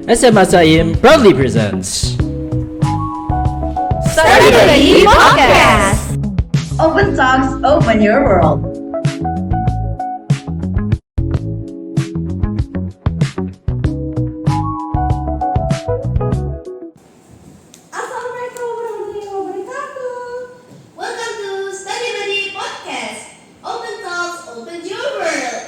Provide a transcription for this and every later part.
SMA Saim proudly presents Study Buddy Podcast. Open Talks, open your world. Assalamualaikum warahmatullahi wabarakatuh. Welcome to Study Buddy Podcast. Open Talks, open your world.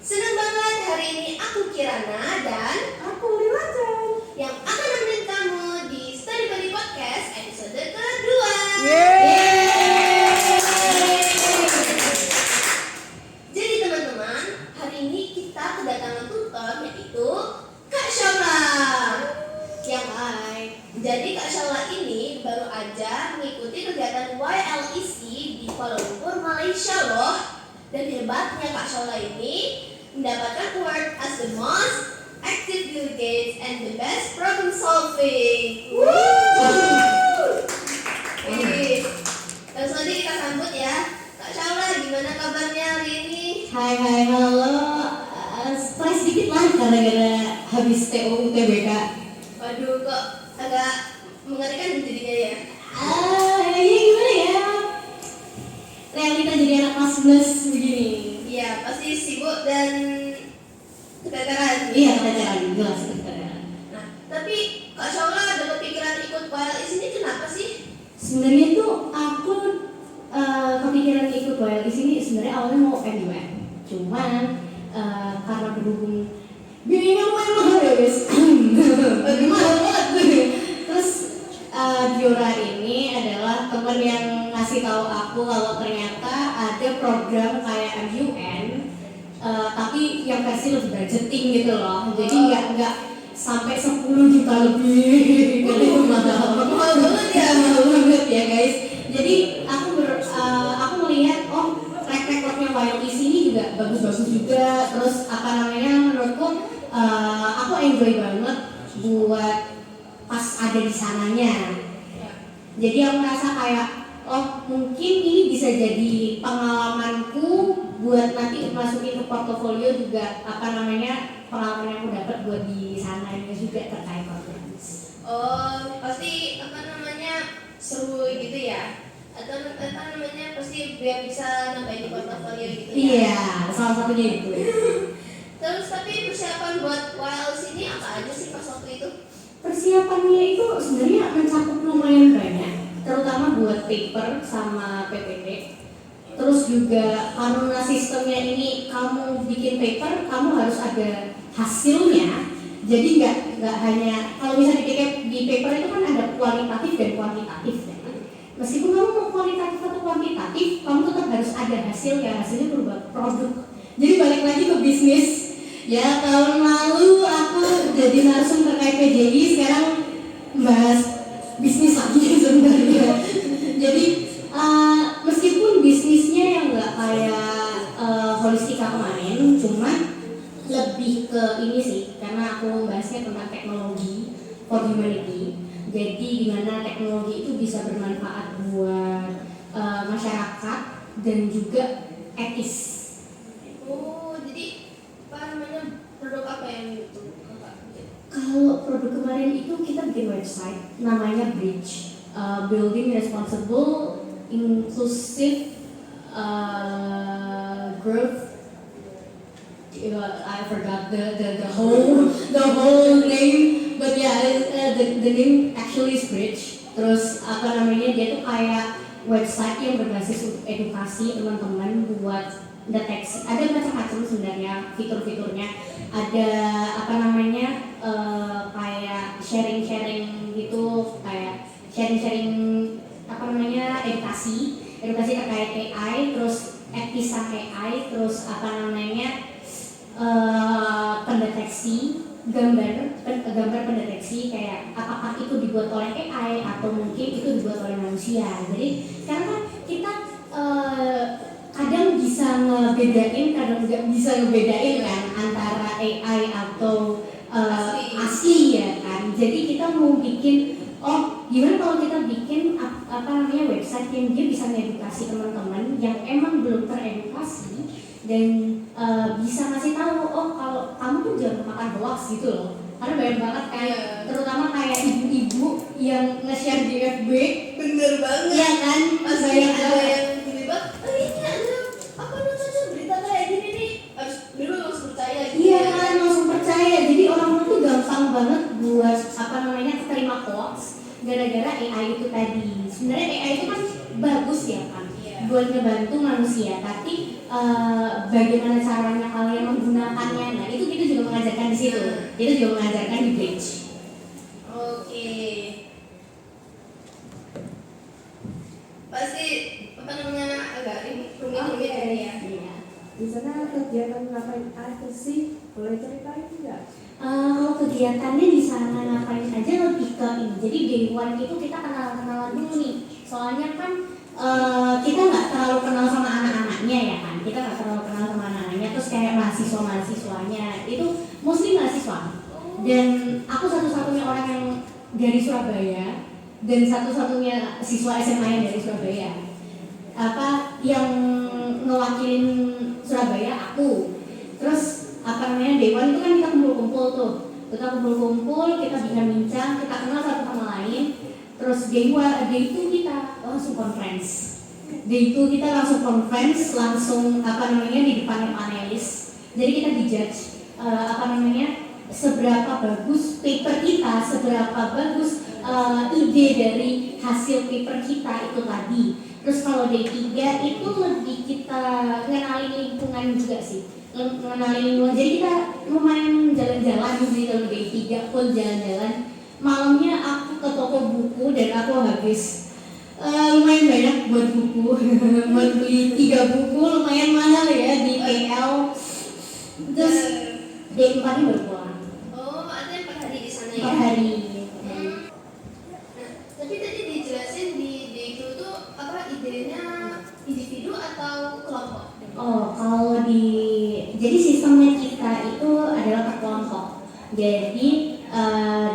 Senang banget hari ini aku Kirana dan aku Lilacan yang akan nemenin kamu di Study Buddy Podcast episode kedua. Jadi teman-teman, hari ini kita kedatangan tutor yaitu Kak Shaula. Yang hai. Jadi Kak Shaula ini baru aja mengikuti kegiatan YLEC di Kuala Lumpur, Malaysia loh. Dan hebatnya Kak Shaula ini mendapatkan award as the most active delegate and the best problem solving. Langsung aja kita sambut ya. Kak Shaula, gimana kabarnya hari ini? Hai, halo. Stres dikit lah gara-gara habis TO UTBK. Waduh, kok agak mengerikan jadinya ya? Ya gimana ya? Realita jadi anak kelas 11 begini. Iya, pasti sibuk dan keteteran. Iya, keteteran, jelas keteteran. Nah, tapi Kak Shaula ada kepikiran ikut YLEC ini kenapa sih? Sebenarnya tuh aku kepikiran ikut WL di sini sebenarnya awalnya mau MUN. Cuman karena berhubung biayanya lumayan mahal ya guys. Mahal banget. Terus Diora ini adalah teman yang ngasih tahu aku kalau ternyata ada program kayak MUN, tapi yang versi lebih budgeting gitu loh. Jadi nggak sampai 10 juta lebih. Jadi itu mahal banget ya guys. Jadi aku melihat track recordnya YLEC ini juga bagus-bagus juga. Terus menurutku aku enjoy banget buat pas ada di sananya. Jadi aku merasa kayak mungkin ini bisa jadi pengalamanku buat nanti masukin ke portofolio juga pengalaman yang aku dapat buat di sana juga terkait conference. Pasti seru gitu ya? Atau pasti biar bisa nambahin di portfolio gitu ya? Iya, salah satunya itu. Terus tapi persiapan buat YLEC ini apa aja sih pas waktu itu? Persiapannya itu sebenarnya mencakup lumayan banyak, terutama buat paper sama PPT. Terus juga karena sistemnya ini kamu bikin paper, kamu harus ada hasilnya. Jadi nggak hanya kalau misalnya di paper itu kan ada kualitatif dan kuantitatif ya. Meskipun kamu mau kualitatif atau kuantitatif, kamu tetap harus ada hasilnya berupa produk. Jadi balik lagi ke bisnis. Ya tahun lalu aku jadi narsum terkait PJI, sekarang bahas bisnis lagi sebenarnya. Jadi meskipun bisnisnya yang nggak kayak holistika kemarin, cuman lebih ke ini sih, karena aku membahasnya tentang teknologi for humanity. Jadi gimana teknologi itu bisa bermanfaat buat masyarakat dan juga etis. Jadi produk apa yang itu? Kalau produk kemarin itu kita bikin website namanya Bridge, Building Responsible Inclusive Growth. I forgot the whole name, but yeah, the name actually is Bridge. Terus dia tuh kayak website yang berbasis untuk edukasi teman-teman buat deteksi. Ada macam-macam sebenarnya fitur-fiturnya. Ada kayak sharing gitu, kayak sharing edukasi terkait AI, terus etisan AI, terus pendeteksi gambar pendeteksi kayak apakah itu dibuat oleh AI atau mungkin itu dibuat oleh manusia. Jadi sekarang kan kita kadang bisa ngebedain, kadang nggak bisa ngebedain kan antara AI atau asli ya kan. Jadi kita mau bikin gimana kalau kita bikin website yang dia bisa mengedukasi teman-teman yang emang belum teredukasi dan bisa ngasih tahu oh kalau kamu tuh jangan makan hoax gitu loh, karena banyak banget kan, terutama kayak ibu-ibu yang nge-share di FB. Bener banget. Iya kan, Pasti banyak ada banget. yang tiba-tiba, oh ini ada apa namanya berita kayak gini nih, harus dulu langsung percaya gitu. Iya kan, langsung percaya. Jadi orang tuh gampang banget buat keterima hoax gara-gara AI itu tadi. Sebenarnya AI itu kan bagus ya kan, buat ngebantu manusia, tapi bagaimana caranya kalian menggunakannya, nah itu kita juga mengajarkan di situ. Kita juga mengajarkan di Bridge. Oke. Pasti apa namanya agak rumit-rumit kan ya. Iya. Di sana kegiatan ngapain aja sih? Boleh ceritain nggak? Kalau kegiatannya di sana ngapain aja lebih ke ini. Jadi day one itu kita kenalan-kenalan dulu nih. Soalnya kan kita nggak terlalu kenal sama anak-anaknya ya kan. Kita nggak terlalu kenal sama anak-anaknya. Terus kayak mahasiswa-mahasiswanya itu mostly mahasiswa. Dan aku satu-satunya orang yang dari Surabaya dan satu-satunya siswa SMA yang dari Surabaya. Yang ngewakilin Surabaya aku. Terus Dewan itu kan kita kumpul-kumpul tuh. Kita kumpul-kumpul, kita bincang-bincang, kita kenal satu sama lain. Terus day itu kita langsung conference. Day itu kita langsung conference, langsung di depan panelis. Jadi kita dijudge seberapa bagus paper kita, seberapa bagus ide dari hasil paper kita itu tadi. Terus kalau day 3 itu lebih kita ngenalin lingkungan juga sih. Mengenali lingkungan, jadi kita lumayan jalan-jalan sih kalau day 3 pun jalan-jalan. Malamnya aku ke toko buku dan aku habis lumayan banyak buat buku. Buat beli 3 buku lumayan mahal ya di KL. Terus day 4 ini baru pulang. Oh, ada 4 hari di sana ya? 4 hari. Nah, tapi tadi dijelasin di itu tuh apa idenya individu atau kelompok? Oh, jadi sistemnya kita itu adalah per kelompok. Jadi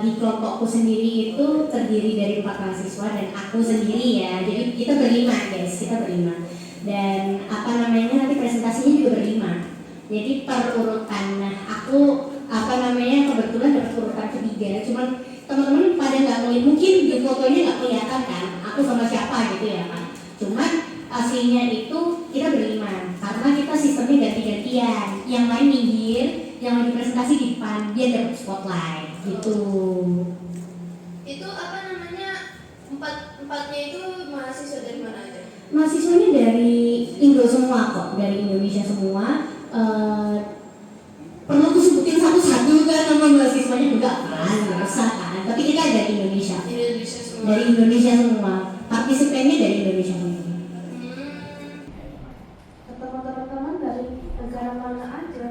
di kelompokku sendiri itu terdiri dari 4 mahasiswa dan aku sendiri ya. Jadi kita berlima guys, kita berlima. Dan nanti presentasinya juga berlima. Jadi per urutan. Nah, aku kebetulan dapat urutan ketiga. Cuman teman-teman pada nggak ngeliat, mungkin di fotonya nggak kelihatan kan, aku sama siapa gitu ya kan. Cuman aslinya itu kita berlima karena kita sistemnya ganti-gantian. Yang lain minggir, yang lagi presentasi di depan, dia dapat spotlight gitu. Itu empatnya itu mahasiswa dari mana aja? Mahasiswanya dari Indo semua kok, dari Indonesia semua. Perlu aku sebutin satu-satu kan nama mahasiswanya? Enggak kan, nggak usah kan. Tapi kita dari Indonesia. Indonesia semua. Dari Indonesia semua. Partisipannya dari Indonesia semua. Ketemu teman-teman dari negara mana aja?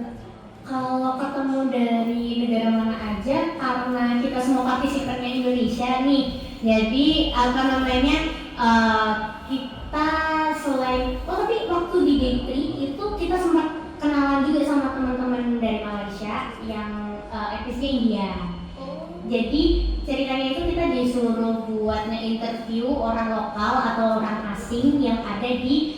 Kalau ketemu dari negara mana aja, karena kita semua partisipannya Indonesia nih. Jadi kita selain tapi waktu di day 3 itu kita sempat kenalan juga sama teman-teman dari Malaysia yang etnisnya India. Jadi ceritanya itu kita disuruh buat nge-interview orang lokal atau orang asing yang ada di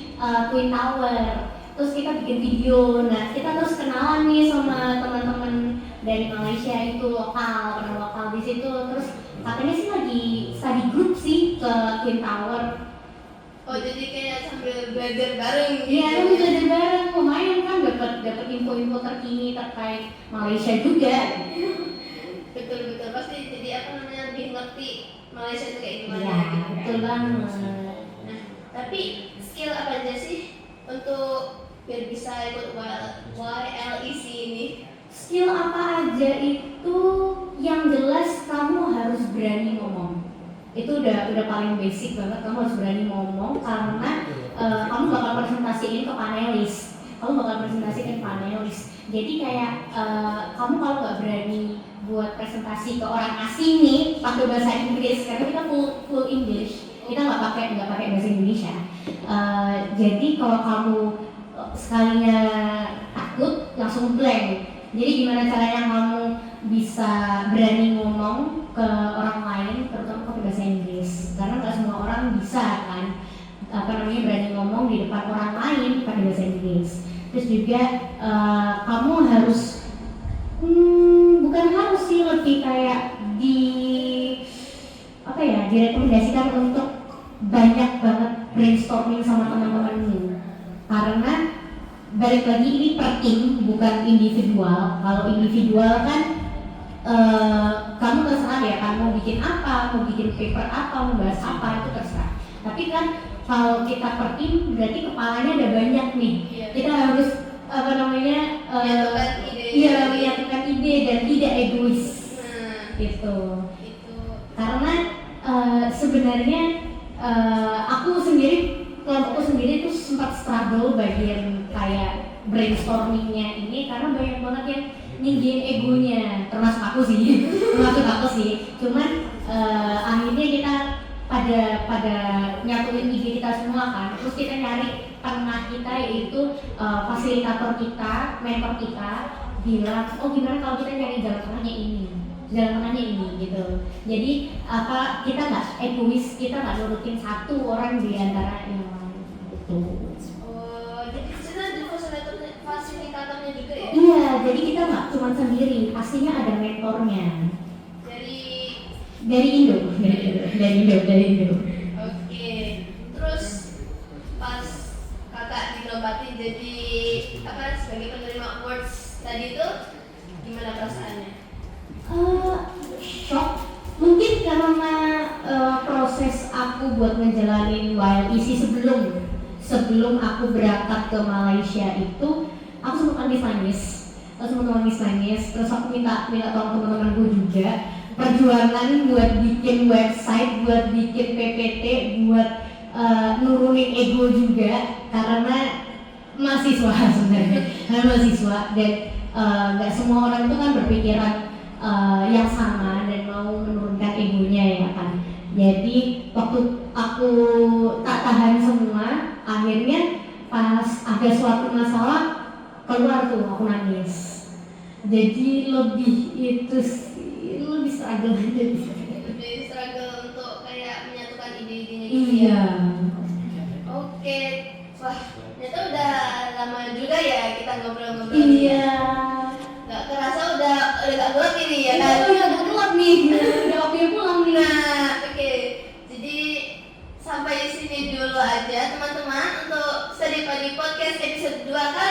Twin Tower. Terus kita bikin video. Nah, kita terus kenalan nih sama teman-teman dari Malaysia itu orang lokal di situ. Terus katanya sih lagi study group sih ke Twin Tower. Oh, jadi kayak sambil belajar bareng gitu. Iya, lu belajar bareng, lumayan kan dapat info-info terkini terkait Malaysia juga. Betul pasti jadi lebih ngerti Malaysia itu kayak gimana Iya, gitu. betul banget. Nah, tapi skill apa aja sih untuk biar bisa ikut YLEC ini? Skill apa aja itu yang jelas kamu harus berani ngomong. Itu udah paling basic banget, kamu harus berani ngomong karena kamu bakal presentasiin ke panelis. Jadi kayak kamu kalau nggak berani buat presentasi ke orang asing nih pakai bahasa Inggris, karena kita full English, kita nggak pakai bahasa Indonesia. Jadi kalau kamu sekalinya takut langsung blank. Jadi gimana caranya kamu bisa berani ngomong ke orang lain, terutama pakai bahasa Inggris, karena nggak semua orang bisa kan berani ngomong di depan orang lain pakai bahasa Inggris. Terus juga kamu harus bukan harus sih, lebih kayak direkomendasikan untuk banyak banget brainstorming sama teman-temanmu, karena balik lagi ini per tim bukan individual. Kalau individual kan kamu terserah ya, kamu mau bikin apa, mau bikin paper apa, mau bahas apa, itu terserah. Tapi kan kalau kita per tim berarti kepalanya ada banyak nih. Kita harus menyatukan ide dan tidak egois gitu. Karena sebenarnya kelompokku sendiri tuh sempat struggle bagian kayak brainstormingnya ini, karena banyak banget yang ninggiin egonya, termasuk aku sih. Cuman akhirnya kita pada nyatuin ide kita semua kan, terus kita nyari tengah kita, yaitu fasilitator kita, mentor kita bilang, oh gimana kalau kita nyari jalan tengahnya ini gitu. Jadi kita nggak egois, kita nggak nurutin satu orang di antara yang lain gitu. Oh, jadi kita ada fasilitatornya juga ya? Iya, jadi kita nggak cuma sendiri, pastinya ada mentornya. Dari Indo. Oke, terus pas kakak dinobatin jadi sebagai penerima awards tadi itu gimana perasaannya? Shock. Mungkin karena proses aku buat ngejalanin YLEC sebelum aku berangkat ke Malaysia itu, aku sempat nangis. Terus aku minta tolong teman-temanku juga, perjuangan buat bikin website, buat bikin PPT, buat nurunin ego juga, karena mahasiswa sebenarnya, dan nggak semua orang itu kan berpikiran yang sama dan mau menurunkan egonya ya kan. Jadi waktu aku tak tahan semua, akhirnya pas ada suatu masalah keluar tuh aku nangis. Jadi lebih struggle aja. Lebih struggle untuk kayak menyatukan ide-idenya gitu. Iya. Oke, wah ternyata udah lama juga ya kita ngobrol-ngobrol. Iya. Gak kerasa udah gak gelap ini ya kan? Udah gelap nih. Udah waktunya pulang nih. Nah, oke. Jadi sampai sini dulu aja teman-teman untuk Study Padi Podcast episode 2 kali